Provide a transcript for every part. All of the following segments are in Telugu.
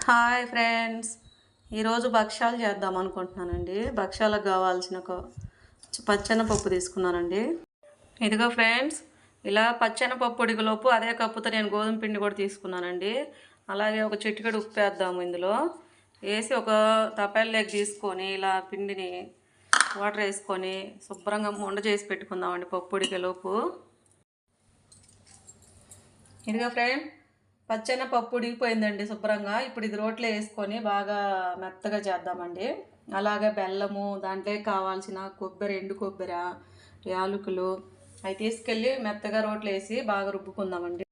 హాయ్ ఫ్రెండ్స్, ఈరోజు భక్ష్యాలు చేద్దాం అనుకుంటున్నానండి. భక్ష్యాలకు కావాల్సిన ఒక పచ్చెనపప్పు తీసుకున్నానండి. ఇదిగో ఫ్రెండ్స్, ఇలా పచ్చెనపప్పు ఉడికలోపు అదే కప్పుతో నేను గోధుమ పిండి కూడా తీసుకున్నానండి. అలాగే ఒక చిటికెడు ఉప్పు వేద్దాము. ఇందులో వేసి ఒక తపాల్లోకి తీసుకొని ఇలా పిండిని వాటర్ వేసుకొని శుభ్రంగా వండ చేసి పెట్టుకుందామండి పప్పు ఉడికేలోపు. ఇదిగో ఫ్రెండ్, పప్పు ఉడికిపోయిందండి శుభ్రంగా. ఇప్పుడు ఇది రోట్లో వేసుకొని బాగా మెత్తగా చేద్దామండి. అలాగే బెల్లము, దాంట్లో కావాల్సిన కొబ్బరి, ఎండు కొబ్బరి, యాలకులు అవి తీసుకెళ్ళి మెత్తగా రోట్లో వేసి బాగా రుబ్బుకుందామండి.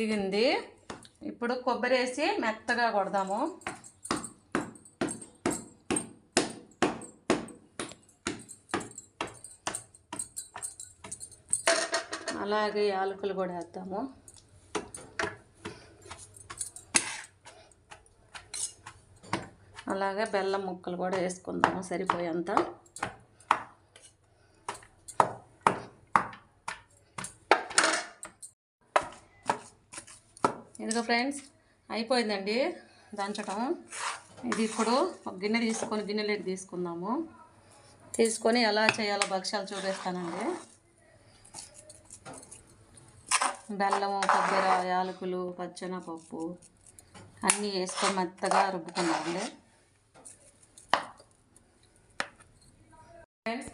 దిగింది. ఇప్పుడు కొబ్బరి వేసి మెత్తగా కొడదాము. అలాగే యాలకులు కూడా వేద్దాము. అలాగే బెల్లం ముక్కలు కూడా వేసుకుందాము సరిపోయేంత. ఇదిగో ఫ్రెండ్స్, అయిపోయిందండి దంచడం. ఇది ఇప్పుడు ఒక గిన్నె తీసుకొని గిన్నెలోకి తీసుకుందాము. తీసుకొని ఎలా చేయాలో భక్ష్యాలు చూపిస్తానండి. బెల్లము, కొబ్బరి, యాలకులు, పచ్చెనపప్పు అన్నీ వేసుకొని మెత్తగా రుబ్బుకున్నామండి. ఫ్రెండ్స్,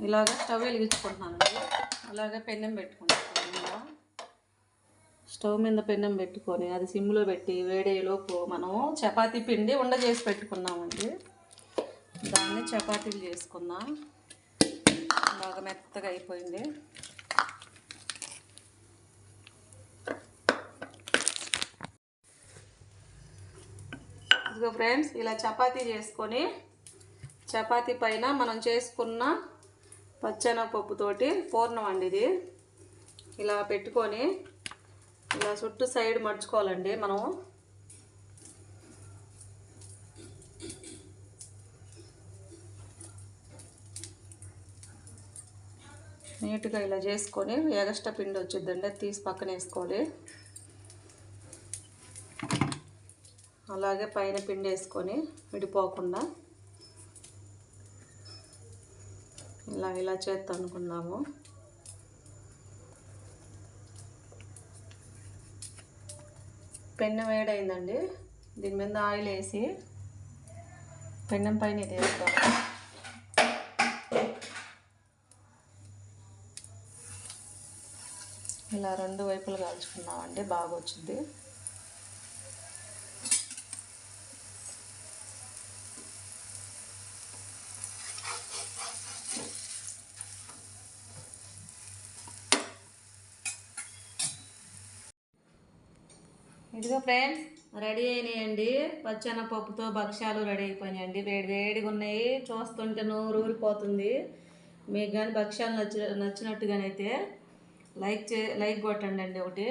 ఇలాగ స్టవ్ వెలిగించుకుంటున్నానండి. అలాగే పెన్నం పెట్టుకుంటాను. స్టవ్ మీద పెన్నం పెట్టుకొని అది సిమ్లో పెట్టి వేడేలోపు మనం చపాతీ పిండి ఉండ చేసి పెట్టుకున్నామండి. దాన్ని చపాతీలు చేసుకుందాం. బాగా మెత్తగా అయిపోయింది. ఇదిగో ఫ్రెండ్స్, ఇలా చపాతీ చేసుకొని చపాతీ పైన మనం చేసుకున్న పచ్చెనపప్పుతోటి పూర్ణం అండి ఇది ఇలా పెట్టుకొని ఇలా చుట్టూ సైడ్ మడుచుకోవాలండి. మనం నీట్గా ఇలా చేసుకొని ఎగస్ట్రా పిండి వచ్చిందండి అది తీసి పక్కన వేసుకోవాలి. అలాగే పైన పిండి వేసుకొని విడిపోకుండా ఇలా చేత్తో అనుకున్నాము. పెన్నం వేడైందండి. దీని మీద ఆయిల్ వేసి పెన్నం పైన ఇది వేస్తాము. ఇలా రెండు వైపులు కాల్చుకున్నామండి, బాగా వచ్చింది. ఇదిగో ఫ్రెండ్స్, రెడీ అయినాయండి. పచ్చెనపప్పుతో భక్ష్యాలు రెడీ అయిపోయినాయండి. వేడిగా ఉన్నాయి. చూస్తుంటే నోరు ఊరిపోతుంది. మీకు కానీ భక్ష్యాలు నచ్చినట్టుగానైతే లైక్ కొట్టండి ఒకటి.